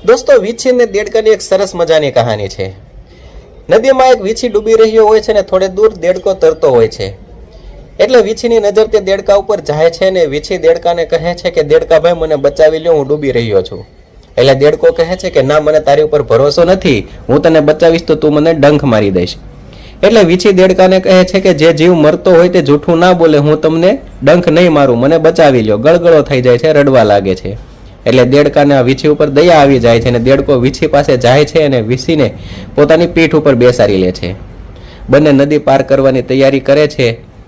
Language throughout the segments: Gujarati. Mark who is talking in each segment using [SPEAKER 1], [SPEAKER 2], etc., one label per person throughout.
[SPEAKER 1] દોસ્તો, વીછી ને દેડકાની એક સરસ મજાની કહાની છે. નદીમાં એક વીછી ડૂબી રહ્યો હોય છે ને થોડે દૂર દેડકો તરતો હોય છે. એટલે વીછીની નજર તે દેડકા ઉપર જાય છે ને વીછી દેડકાને કહે છે કે દેડકા ભાઈ, મને બચાવી લ્યો, હું ડૂબી રહ્યો છું. એટલે દેડકો કહે છે કે ના, મને તારી ઉપર ભરોસો નથી, હું તને બચાવીશ તો તું મને ડંખ મારી દઈશ. એટલે વીછી દેડકાને કહે છે કે જે જીવ મરતો હોય તે જૂઠું ના બોલે, હું તમને ડંખ નહીં મારું, મને બચાવી લ્યો. ગળગળો થઈ જાય છે, રડવા લાગે છે. એટલે દેડકાને આ વીછી ઉપર દયા આવી જાય છે અને દેડકો વીછી પાસે જાય છે અને વીછીને પોતાની પીઠ ઉપર બેસાડી લે છે. બંને નદી પાર કરવાની તૈયારી કરે છે,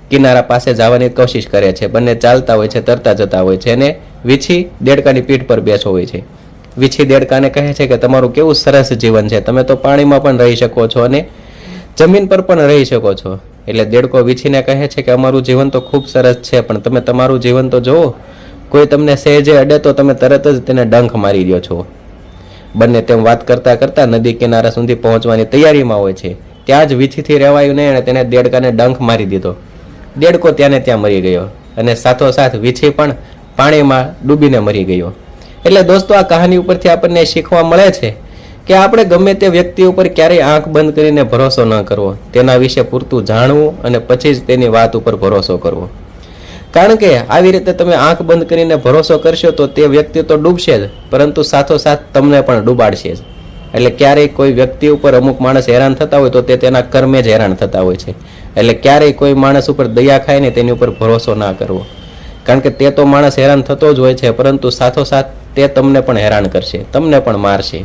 [SPEAKER 1] કિનારા પાસે જવાની કોશિશ કરે છે. બંને ચાલતા હોય છે, તરતા જતા હોય છે અને વીછી દેડકાની પીઠ પર બેસો હોય છે. વીછી દેડકાને કહે છે કે તમારું કેવું સરસ જીવન છે, તમે તો પાણીમાં પણ રહી શકો છો અને જમીન પર પણ રહી શકો છો. એટલે દેડકો વીછીને કહે છે કે અમારું જીવન તો ખૂબ સરસ છે, પણ તમે તમારું જીવન તો જુઓ, કોઈ તમને સહેજે અડે તો તમે તરત જ તેને ડંખ મારી દો છો. બંને તેમ વાત કરતા કરતા નદી કિનારા સુધી પહોંચવાની તૈયારીમાં હોય છે. ત્યાં જ વીછીથી રહેવાયું નહીં અને તેને દેડકાને ડંખ મારી દીધો. દેડકો ત્યાં ને ત્યાં મરી ગયો અને સાથોસાથ વીછી પણ પાણીમાં ડૂબીને મરી ગયો. એટલે દોસ્તો, આ કહાની ઉપરથી આપણને શીખવા મળે છે કે આપણે ગમે તે વ્યક્તિ ઉપર ક્યારેય આંખ બંધ કરીને ભરોસો ન કરવો, તેના વિશે પૂરતું જાણવું અને પછી જ તેની વાત ઉપર ભરોસો કરવો. કારણ કે આવી રીતે તમે આંખ બંધ કરીને ભરોસો કરશો તો તે વ્યક્તિ તો ડૂબશે જ, પરંતુ સાથોસાથ તમને પણ ડૂબાડશે જ. એટલે ક્યારેય કોઈ વ્યક્તિ ઉપર અમુક માણસ હેરાન થતા હોય તો તે તેના કર્મે જ હેરાન થતા હોય છે. એટલે ક્યારેય કોઈ માણસ ઉપર દયા ખાય ને તેની ઉપર ભરોસો ના કરવો, કારણ કે તે તો માણસ હેરાન થતો જ હોય છે, પરંતુ સાથોસાથ તે તમને પણ હેરાન કરશે, તમને પણ મારશે.